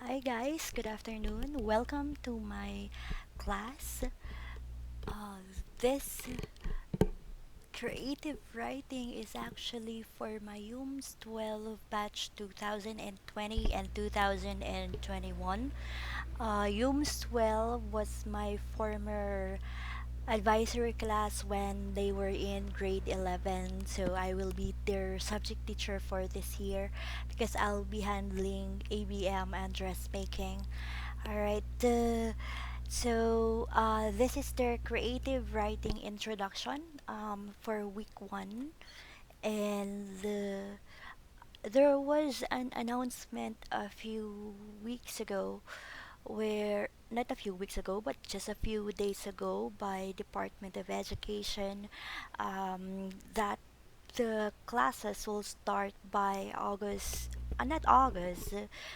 Hi guys, good afternoon. Welcome to my class. Uh, this creative writing is actually for my HUMSS 12 batch 2020 and 2021. HUMSS 12 was my former advisory class when they were in grade 11, so I will be their subject teacher for this year because I'll be handling ABM and dressmaking. All right. This is their creative writing introduction for week one, and there was an announcement a few weeks ago, where not a few weeks ago, but just a few days ago, by Department of Education, that the classes will start by August. Not August.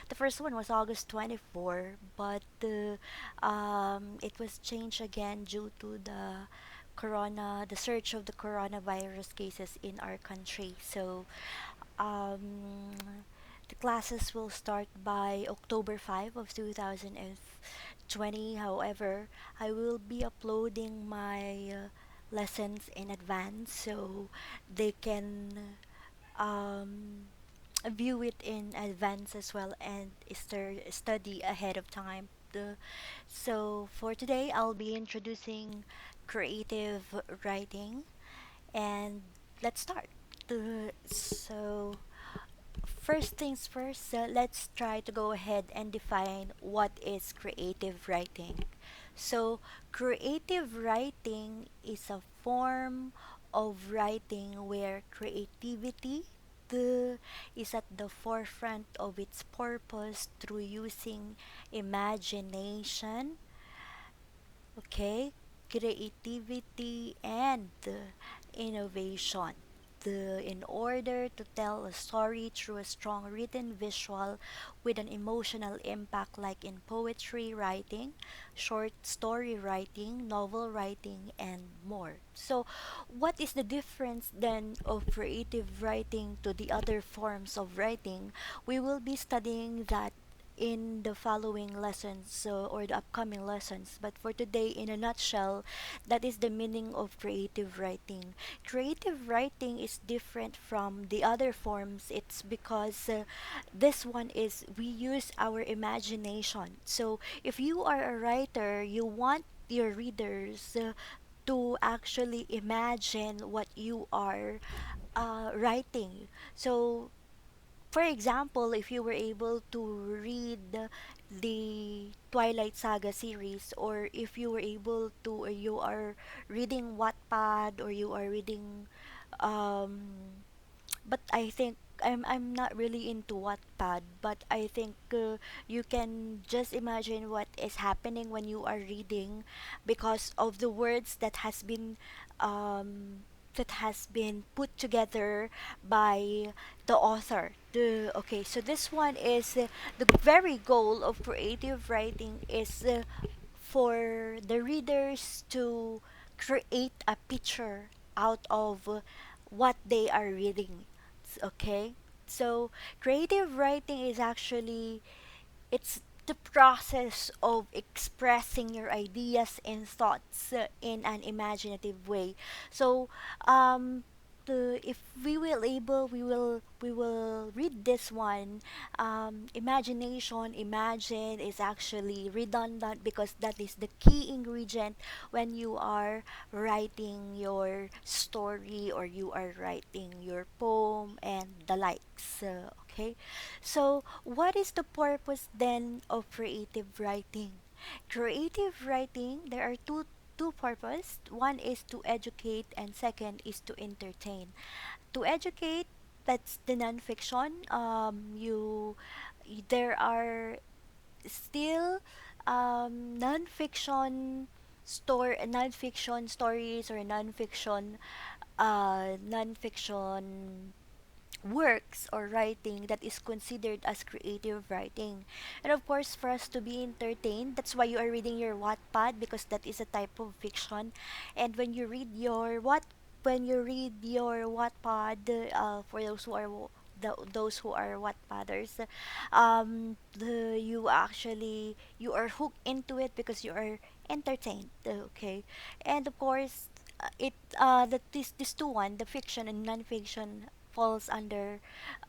The first one was August 24, but it was changed again due to the surge of the coronavirus cases in our country. So, um, the classes will start by October 5 of 2020. However, I will be uploading my lessons in advance so they can um, view it in advance as well and study ahead of time. So for today, I'll be introducing creative writing, and let's start. So first things first, let's try to go ahead and define what is creative writing. So, creative writing is a form of writing where creativity the, is at the forefront of its purpose through using imagination, okay, creativity, and innovation. In order to tell a story through a strong written visual with an emotional impact, like in poetry writing, short story writing, novel writing, and more. So, what is the difference then of creative writing to the other forms of writing? We will be studying that in the following lessons, or the upcoming lessons. But for today, in a nutshell, that is the meaning of creative writing. Creative writing is different from the other forms. It's because this one is we use our imagination. So if you are a writer, you want your readers to actually imagine what you are writing. So for example, if you were able to read the Twilight Saga series, or if you were able to, or you are reading Wattpad, or you are reading, but I think I'm not really into Wattpad, but I think you can just imagine what is happening when you are reading because of the words um, that has been put together by the author. Okay, so this one is the very goal of creative writing is for the readers to create a picture out of what they are reading. Okay, so creative writing is actually it's the process of expressing your ideas and thoughts in an imaginative way. So, if we will able, we will read this one. Imagination, imagine is actually redundant because that is the key ingredient when you are writing your story or you are writing your poem and the likes. Okay, so, what is the purpose then of creative writing? Creative writing, there are two purposes. One is to educate and second is to entertain. To educate, that's the nonfiction. There are still nonfiction stories or nonfiction works or writing that is considered as creative writing. And of course, for us to be entertained, that's why you are reading your Wattpad because that is a type of fiction. And when you read your Wattpad, for those who are those who are Wattpadders, you are hooked into it because you are entertained. Okay, and of course, this two one, the fiction and non-fiction, falls under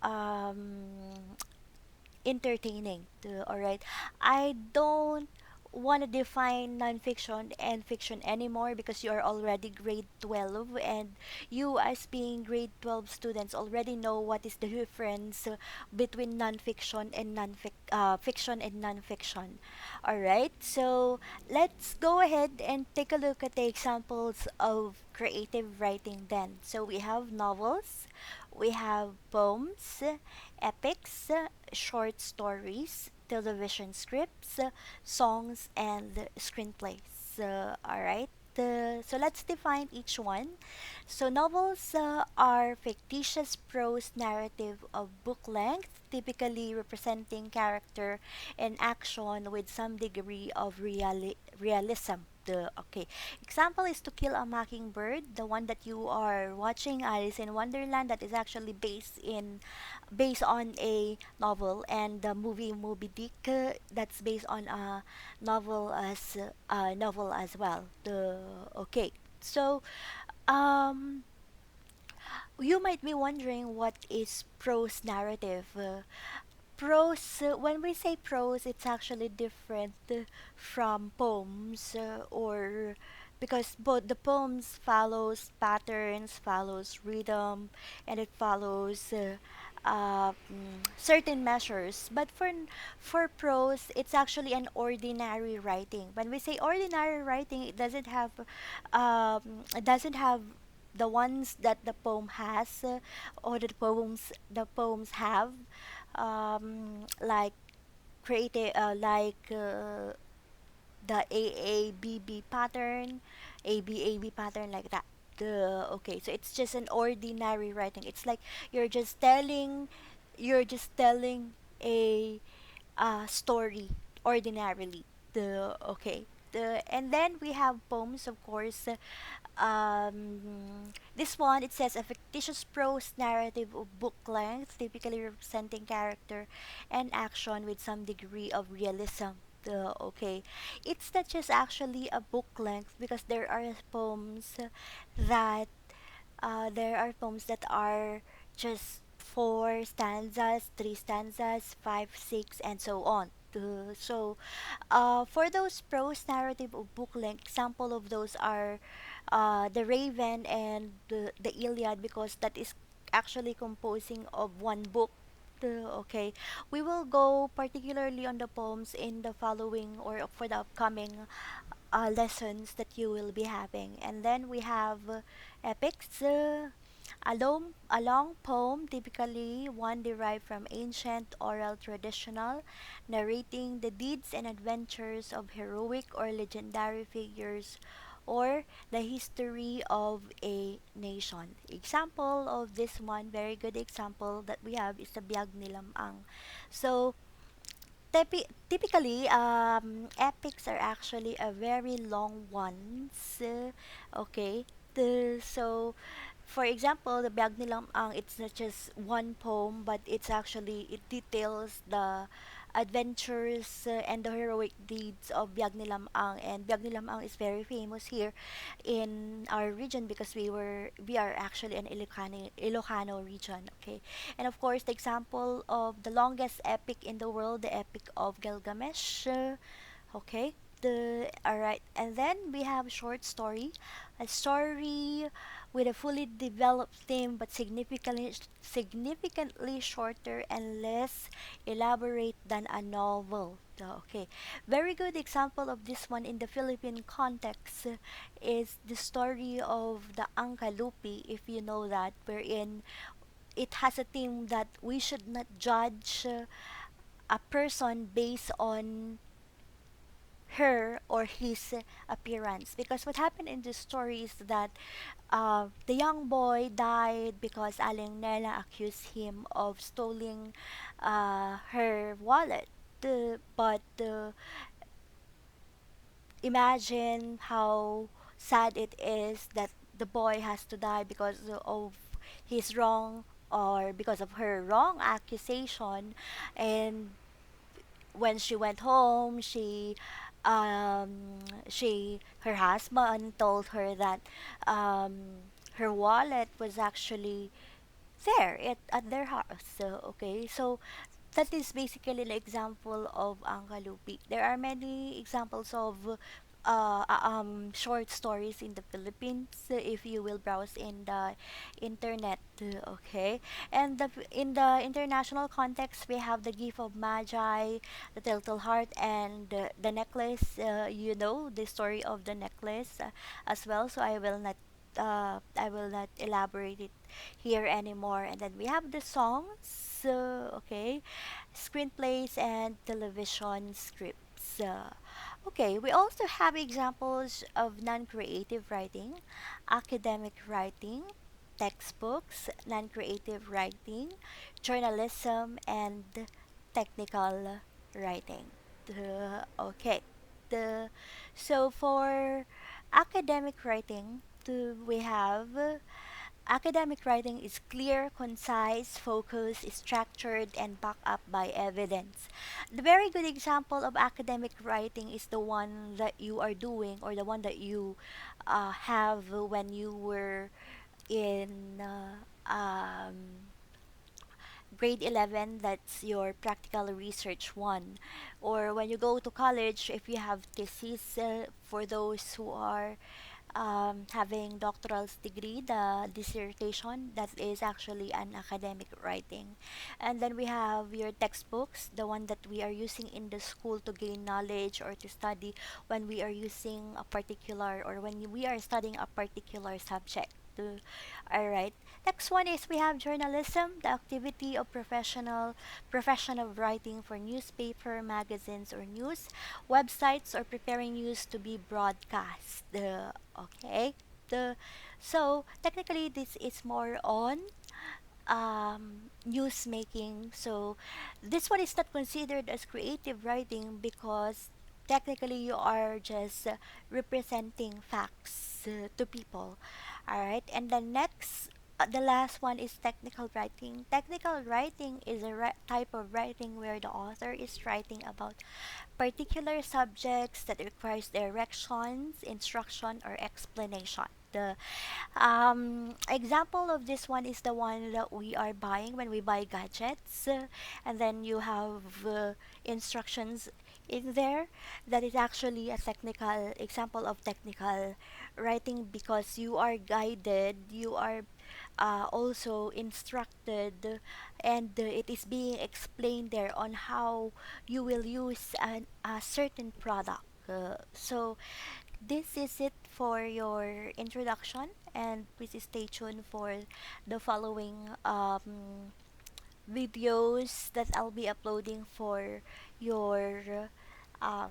um entertaining. All right, I don't want to define nonfiction and fiction anymore because you are already grade 12, and you as being grade 12 students already know what is the difference between nonfiction and fiction and nonfiction. All right, so let's go ahead and take a look at the examples of creative writing then. So we have novels, we have poems, epics, short stories, television scripts, songs, and screenplays. Alright, so let's define each one. So novels are fictitious prose narrative of book length, typically representing character and action with some degree of realism. Okay, example is To Kill a Mockingbird, the one that you are watching, Alice in Wonderland, that is actually based on a novel, and the movie Moby Dick, that's based on a novel as well. The okay, so um, you might be wondering what is prose narrative. Prose, when we say prose, it's actually different from poems, or because both the poems follows patterns, follows rhythm, and it follows certain measures. But for prose, it's actually an ordinary writing. When we say ordinary writing, it doesn't have the ones that the poem has, or the poems have, like the AABB pattern, ABAB pattern, like that. Okay, so it's just an ordinary writing. It's like you're just telling you're just telling a story ordinarily. And then we have poems, of course. This one, it says a fictitious prose narrative of book length, typically representing character and action with some degree of realism. Okay, it's not just actually a book length because there are poems that are just four stanzas, three stanzas, five, six, and so on. For those prose narrative of book length, example of those are the Raven and the Iliad, because that is actually composing of one book. Okay, we will go particularly on the poems in the following or for the upcoming lessons that you will be having. And then we have epics. A long poem, typically one derived from ancient oral traditional, narrating the deeds and adventures of heroic or legendary figures or the history of a nation. Example of this one, very good example that we have is the Biag ni Lamang. So, typically, epics are actually a very long ones. Okay. For example, the Biag ni Lamang, it's not just one poem, but it details the adventures and the heroic deeds of Biag ni Lamang. And Biag ni Lamang is very famous here in our region because we are actually an Ilocano region. Okay. And of course, the example of the longest epic in the world, the Epic of Gilgamesh. Okay. Alright, and then we have short story, a story with a fully developed theme but significantly shorter and less elaborate than a novel. Okay, very good example of this one in the Philippine context is the story of the Angkalupi, if you know that, wherein it has a theme that we should not judge a person based on her or his appearance, because what happened in this story is that the young boy died because Aling Nela accused him of stealing her wallet. But imagine how sad it is that the boy has to die because of his wrong or because of her wrong accusation. And when she went home, um her husband told her that her wallet was actually there at their house. So okay, so that is basically an example of Angkalupi. There are many examples of short stories in the Philippines, if you will browse in the internet. Okay, and in the international context, we have the gift of Magi, the Turtle Heart, and the necklace. You know the story of the necklace as well. So I will not elaborate it here anymore. And then we have the songs. Okay, screenplays and television scripts. Okay, we also have examples of non-creative writing, academic writing, textbooks, non-creative writing, journalism, and technical writing. Okay. The so for academic writing, we have academic writing is clear, concise, focused, structured, and backed up by evidence. The very good example of academic writing is the one that you are doing, or the one that you have when you were in grade 11. That's your practical research one. Or when you go to college, if you have thesis, for those who are having doctoral degree, the dissertation, that is actually an academic writing. And then we have your textbooks, the one that we are using in the school to gain knowledge or to study when we are using a particular, or when we are studying a particular subject. All right. Next one is we have journalism, the activity of profession of writing for newspaper, magazines, or news websites, or preparing news to be broadcast. Okay. The so technically this is more on news making. So this one is not considered as creative writing because technically you are just representing facts to people. All right, and the next. The last one is technical writing. Technical writing is a type of writing where the author is writing about particular subjects that requires directions, instruction, or explanation. The example of this one is the one that we are buying when we buy gadgets, and then you have instructions in there. That is actually a technical example of technical writing because you are guided, you are also instructed, and it is being explained there on how you will use a certain product. So this is it for your introduction, and please stay tuned for the following videos that I'll be uploading your um,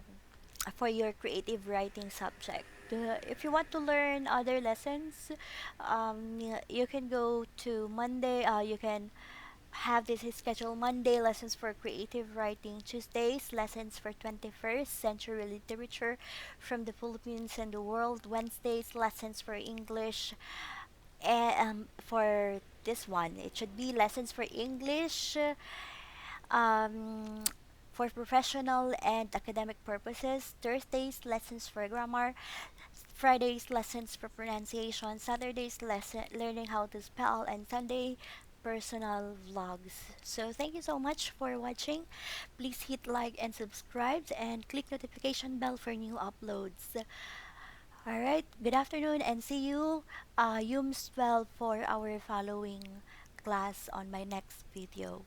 for your creative writing subject. If you want to learn other lessons, you can go to Monday. You can have this schedule: Monday lessons for creative writing, Tuesdays lessons for 21st century literature from the Philippines and the world, Wednesdays lessons for English, and for this one it should be lessons for English, um, for professional and academic purposes, Thursdays lessons for grammar, Fridays lessons for pronunciation, Saturdays lesson learning how to spell, and Sunday personal vlogs. So thank you so much for watching. Please hit like and subscribe and click notification bell for new uploads. Alright, good afternoon and see you HUMSS 12 for our following class on my next video.